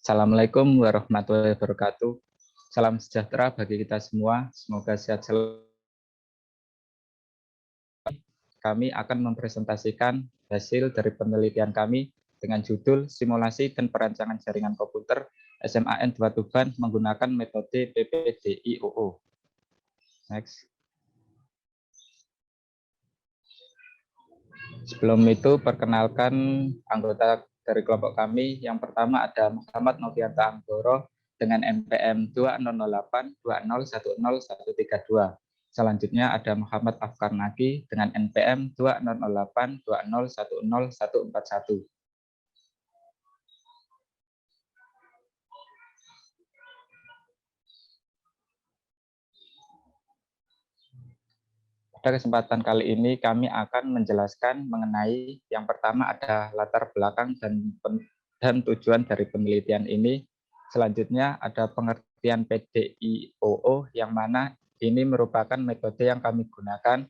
Assalamualaikum warahmatullahi wabarakatuh. Salam sejahtera bagi kita semua. Semoga sehat selalu. Kami akan mempresentasikan hasil dari penelitian kami dengan judul Simulasi dan Perancangan Jaringan Komputer SMAN 2 Tuban menggunakan metode PPDIOO. Next. Sebelum itu, perkenalkan anggota dari kelompok kami. Yang pertama ada Muhammad Novianta Anggoro dengan NPM 200820101132. Selanjutnya ada Muhammad Afkar Nagi dengan NPM 200820101141. Pada kesempatan kali ini kami akan menjelaskan mengenai yang pertama ada latar belakang dan tujuan dari penelitian ini. Selanjutnya ada pengertian PDIOO yang mana ini merupakan metode yang kami gunakan.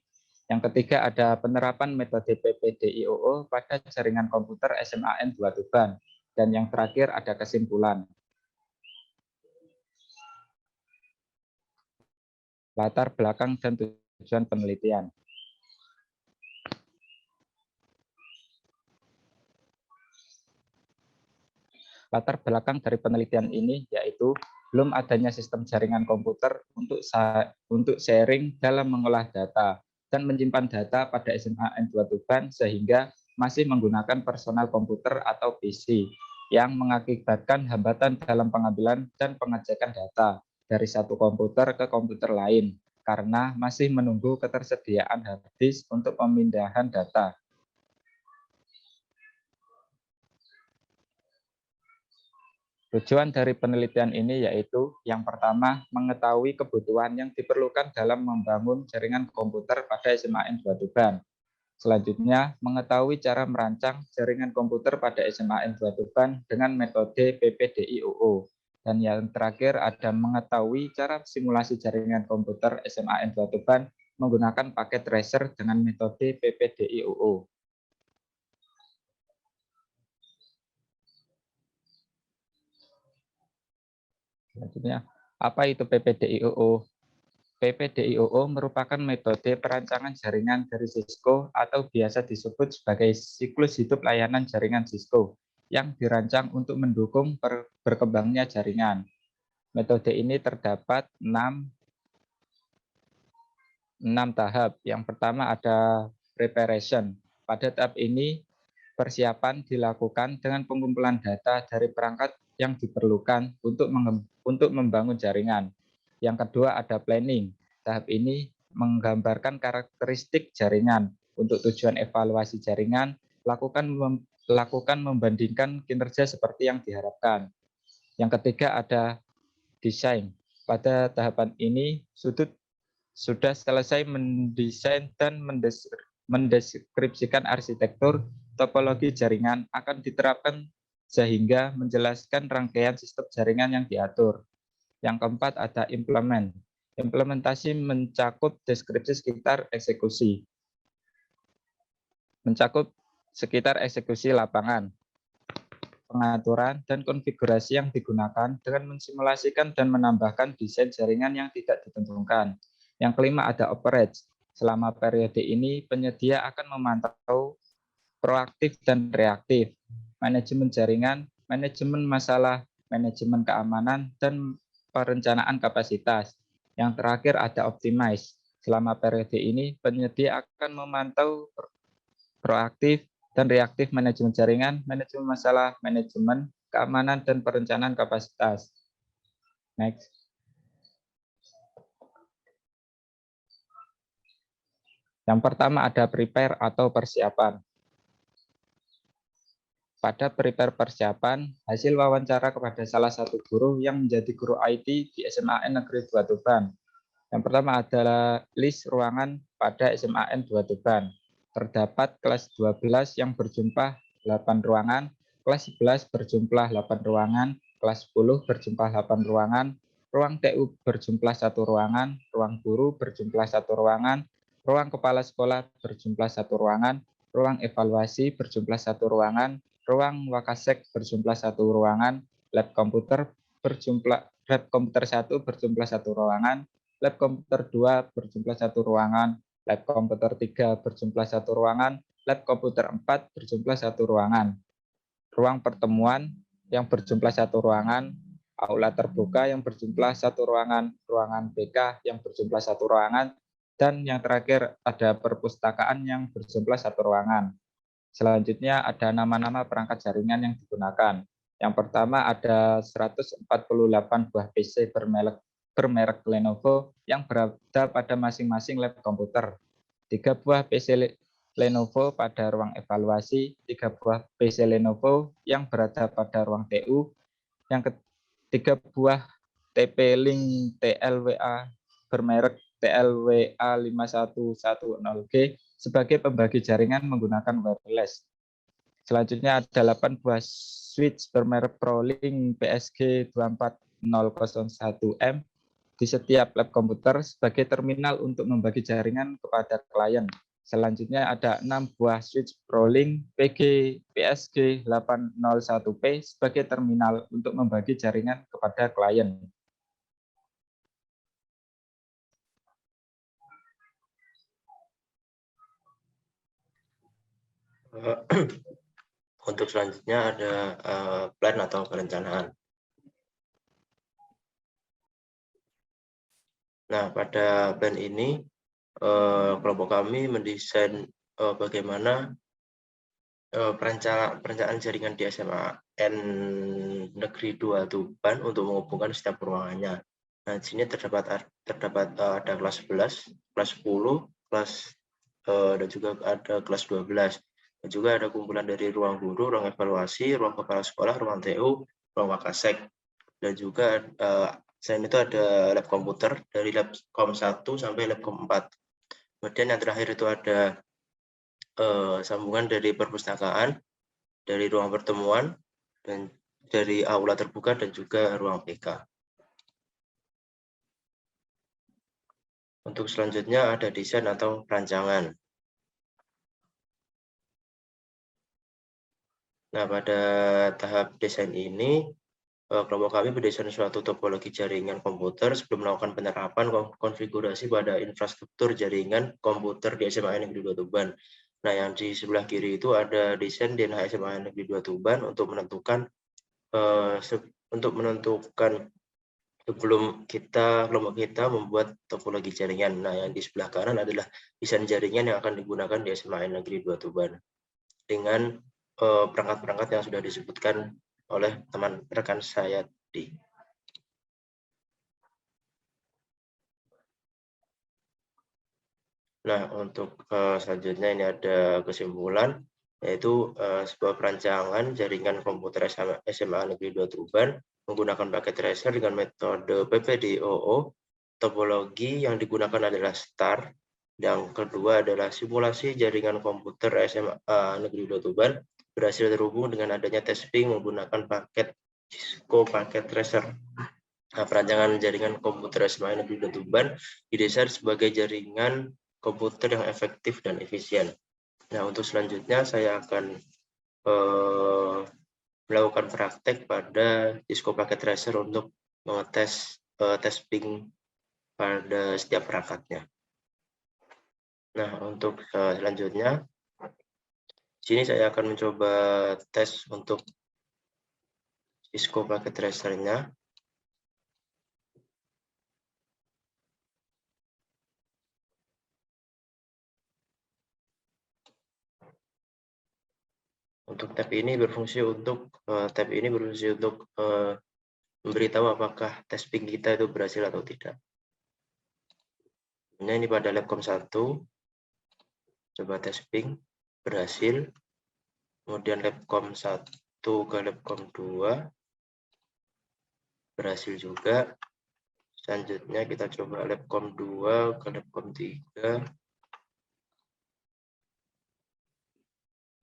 Yang ketiga ada penerapan metode PPDIOO pada jaringan komputer SMAN 2 Tuban. Dan yang terakhir ada kesimpulan. Latar belakang dan tujuan penelitian. Latar belakang dari penelitian ini yaitu belum adanya sistem jaringan komputer untuk sharing dalam mengolah data dan menyimpan data pada SMAN 2 Tuban sehingga masih menggunakan personal komputer atau PC yang mengakibatkan hambatan dalam pengambilan dan pengecekan data dari satu komputer ke komputer lain karena masih menunggu ketersediaan hard disk untuk pemindahan data. Tujuan dari penelitian ini yaitu yang pertama, mengetahui kebutuhan yang diperlukan dalam membangun jaringan komputer pada SMAN 2 Tuban. Selanjutnya, mengetahui cara merancang jaringan komputer pada SMAN 2 Tuban dengan metode PPDIOO. Dan yang terakhir ada mengetahui cara simulasi jaringan komputer SMAN 2 Tuban menggunakan paket tracer dengan metode PPDIOO. Selanjutnya, apa itu PPDIOO? PPDIOO merupakan metode perancangan jaringan dari Cisco atau biasa disebut sebagai siklus hidup layanan jaringan Cisco yang dirancang untuk mendukung berkembangnya jaringan. Metode ini terdapat 6 tahap. Yang pertama ada preparation. Pada tahap ini persiapan dilakukan dengan pengumpulan data dari perangkat yang diperlukan untuk membangun jaringan. Yang kedua ada planning. Tahap ini menggambarkan karakteristik jaringan. Untuk tujuan evaluasi jaringan, lakukan membandingkan kinerja seperti yang diharapkan. Yang ketiga ada desain. Pada tahapan ini sudah selesai mendesain dan mendeskripsikan arsitektur topologi jaringan akan diterapkan sehingga menjelaskan rangkaian sistem jaringan yang diatur. Yang keempat ada implement. Implementasi mencakup deskripsi sekitar eksekusi. Mencakup sekitar eksekusi lapangan, pengaturan dan konfigurasi yang digunakan dengan mensimulasikan dan menambahkan desain jaringan yang tidak ditentukan. Yang kelima ada operate. Selama periode ini, penyedia akan memantau proaktif dan reaktif, manajemen jaringan, manajemen masalah, manajemen keamanan, dan perencanaan kapasitas. Yang terakhir ada optimize. Selama periode ini, penyedia akan memantau proaktif dan reaktif manajemen jaringan, manajemen masalah, manajemen keamanan, dan perencanaan kapasitas. Next. Yang pertama ada prepare atau persiapan. Pada prepare persiapan, hasil wawancara kepada salah satu guru yang menjadi guru IT di SMAN Negeri 2 Tuban. Yang pertama adalah list ruangan pada SMAN 2 Tuban. Terdapat kelas 12 yang berjumlah 8 ruangan, kelas 11 berjumlah 8 ruangan, kelas 10 berjumlah 8 ruangan, ruang TU berjumlah 1 ruangan, ruang guru berjumlah 1 ruangan, ruang kepala sekolah berjumlah 1 ruangan, ruang evaluasi berjumlah 1 ruangan, ruang wakasek berjumlah 1 ruangan, lab komputer 1 berjumlah 1 ruangan, lab komputer 2 berjumlah 1 ruangan, lab komputer 3 berjumlah 1 ruangan, lab komputer 4 berjumlah 1 ruangan. Ruang pertemuan yang berjumlah 1 ruangan, aula terbuka yang berjumlah 1 ruangan, ruangan BK yang berjumlah 1 ruangan, dan yang terakhir ada perpustakaan yang berjumlah 1 ruangan. Selanjutnya ada nama-nama perangkat jaringan yang digunakan. Yang pertama ada 148 buah PC bermerek Lenovo yang berada pada masing-masing lab komputer. 3 buah PC Lenovo pada ruang evaluasi, 3 buah PC Lenovo yang berada pada ruang TU, yang ketiga buah TP-Link TLWA bermerek TLWA 5110G sebagai pembagi jaringan menggunakan wireless. Selanjutnya ada 8 buah switch bermerek ProLink PSG 24001M di setiap lab komputer sebagai terminal untuk membagi jaringan kepada klien. Selanjutnya ada 6 buah switch ProLink PSG 801P sebagai terminal untuk membagi jaringan kepada klien. Untuk selanjutnya ada plan atau perencanaan. Nah, pada plan ini kelompok kami mendesain bagaimana perencanaan jaringan di SMAN Negeri 2 Tuban untuk menghubungkan setiap ruangannya. Nah, di sini terdapat ada kelas 11, kelas 10, kelas dan juga ada kelas 12. Dan juga ada kumpulan dari ruang guru, ruang evaluasi, ruang kepala sekolah, ruang TU, ruang wakasek. Dan juga selain itu ada lab komputer dari lab kom 1 sampai lab kom 4. Kemudian yang terakhir itu ada sambungan dari perpustakaan, dari ruang pertemuan, dan dari aula terbuka dan juga ruang BK. Untuk selanjutnya ada desain atau perancangan. Nah, pada tahap desain ini, kelompok kami mendesain suatu topologi jaringan komputer sebelum melakukan penerapan konfigurasi pada infrastruktur jaringan komputer di SMAN Negeri 2 Tuban. Nah, yang di sebelah kiri itu ada desain DNH SMAN Negeri 2 Tuban untuk menentukan sebelum kelompok kita membuat topologi jaringan. Nah, yang di sebelah kanan adalah desain jaringan yang akan digunakan di SMAN Negeri 2 Tuban dengan perangkat-perangkat yang sudah disebutkan oleh teman rekan saya tadi. Nah, untuk selanjutnya ini ada kesimpulan, yaitu sebuah perancangan jaringan komputer SMA Negeri 2 Tuban menggunakan paket tracer dengan metode PPDOO. Topologi yang digunakan adalah STAR. Yang kedua adalah simulasi jaringan komputer SMA Negeri 2 Tuban berhasil terhubung dengan adanya testing menggunakan paket Cisco paket tracer. Nah, perancangan jaringan komputer SMA Negeri 2 Tuban didesain sebagai jaringan komputer yang efektif dan efisien. Nah, untuk selanjutnya saya akan melakukan praktek pada Cisco paket tracer untuk mengetes testing pada setiap perangkatnya. Nah, untuk selanjutnya, sini saya akan mencoba tes untuk Cisco paket tracer-nya. Untuk tab ini berfungsi untuk memberitahu apakah testing kita itu berhasil atau tidak. Nah, ini pada labcom 1, coba testing, berhasil. Kemudian labcom 1 ke labcom 2, berhasil juga. Selanjutnya kita coba labcom 2 ke labcom 3.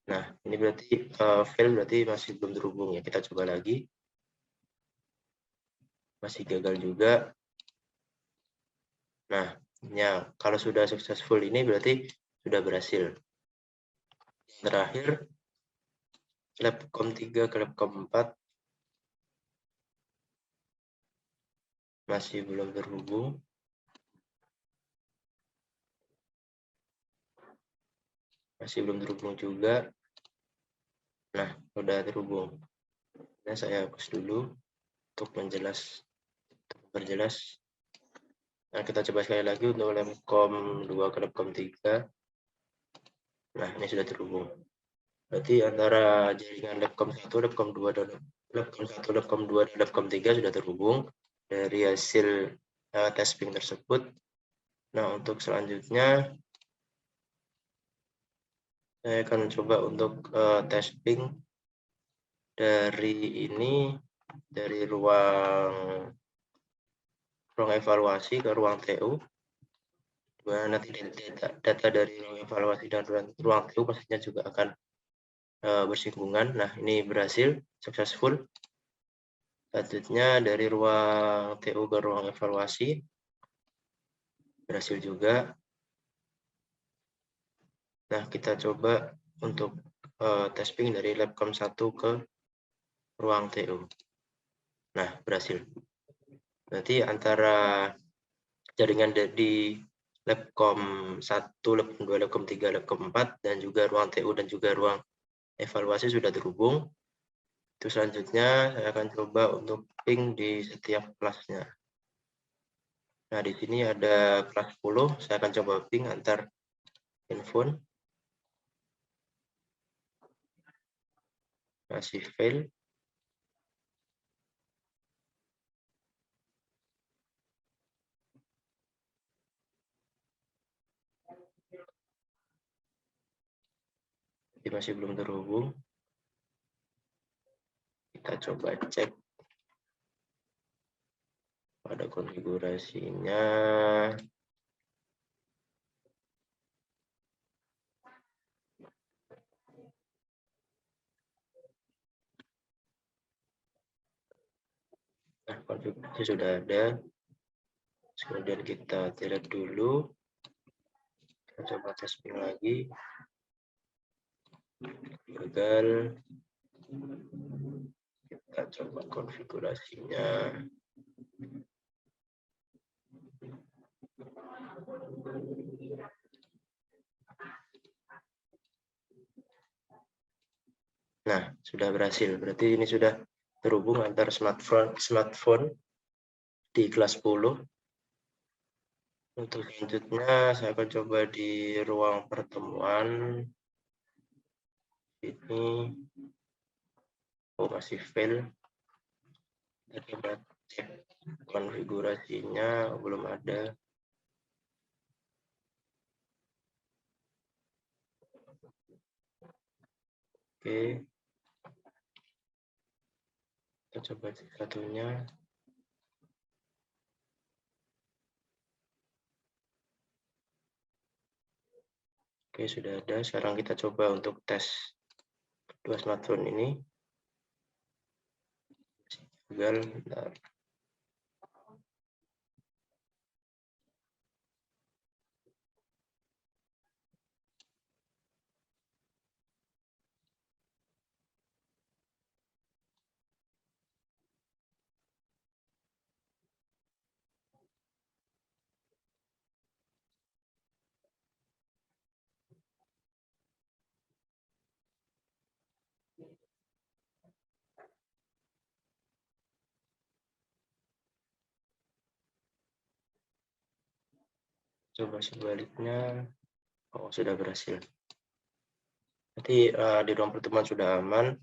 Nah, ini berarti fail, berarti masih belum terhubung ya. Kita coba lagi. Masih gagal juga. Nah, ya, kalau sudah successful ini berarti sudah berhasil. Terakhir, labcom 3 ke labcom 4. Masih belum terhubung. Masih belum terhubung juga. Nah, udah terhubung. Nah, saya hapus dulu untuk memperjelas. Nah, kita coba sekali lagi untuk Labcom 2 ke Labcom 3. Nah, ini sudah terhubung. Berarti antara jaringan Labcom 1, Labcom 2, dan Labcom 1, Labcom 2, dan Labcom 3 sudah terhubung dari hasil testing tersebut. Nah, untuk selanjutnya saya akan coba untuk testing dari ruang evaluasi ke ruang TU. Dimana nanti data dari ruang evaluasi dan ruang TU pastinya juga akan bersinggungan. Nah, ini berhasil, successful. Selanjutnya dari ruang TU ke ruang evaluasi berhasil juga. Nah, kita coba untuk testing dari Labcom 1 ke ruang TU. Nah, berhasil. Berarti antara jaringan di Labcom 1, Labcom 2, Labcom 3, Labcom 4, dan juga ruang TU dan juga ruang evaluasi sudah terhubung. Itu selanjutnya saya akan coba untuk ping di setiap kelasnya. Nah, di sini ada kelas 10, saya akan coba ping antar handphone. Masih fail. Jadi masih belum terhubung. Kita coba cek pada konfigurasinya. Nah, konfigurasi sudah ada. Kemudian kita delete dulu. Kita coba testing lagi. Gagal. Kita coba konfigurasinya. Nah, sudah berhasil. Berarti ini sudah terhubung antar smartphone di kelas 10. Untuk selanjutnya saya akan coba di ruang pertemuan. Ini masih fail. Kita coba cek konfigurasinya, belum ada. Oke. Kita coba cek satunya. Oke, sudah ada. Sekarang kita coba untuk tes kedua smartphone ini. Gagal. Bentar. Coba sebaliknya. Oh, sudah berhasil. Nanti di ruang pertemuan sudah aman.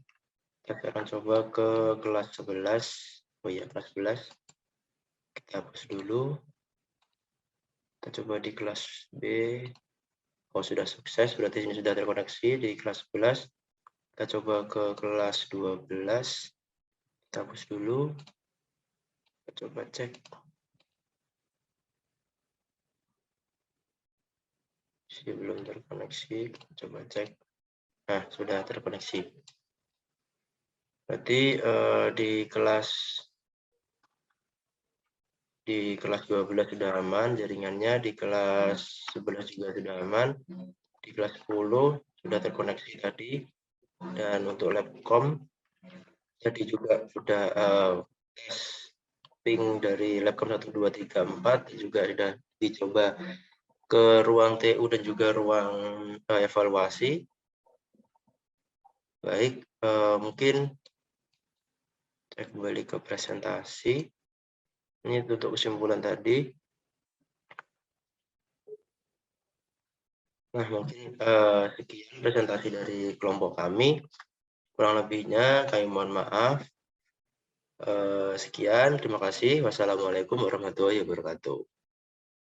Kita akan coba ke kelas 11. Oh iya, kelas 11. Kita hapus dulu. Kita coba di kelas B. Oh, sudah sukses. Berarti ini sudah terkoneksi di kelas 11. Kita coba ke kelas 12. Kita hapus dulu. Kita coba cek. Masih belum terkoneksi. Kita coba cek. Nah, sudah terkoneksi. Berarti di kelas 12 sudah aman jaringannya, di kelas 11 juga sudah aman, di kelas 10 sudah terkoneksi tadi, dan untuk Labcom jadi juga sudah tes mapping dari Labcom 1, 2, 3, 4 juga sudah dicoba ke ruang TU dan juga ruang evaluasi. Baik, mungkin saya kembali ke presentasi. Ini untuk kesimpulan tadi. Nah, mungkin sekian presentasi dari kelompok kami. Kurang lebihnya kami mohon maaf. Sekian, terima kasih. Wassalamualaikum warahmatullahi wabarakatuh.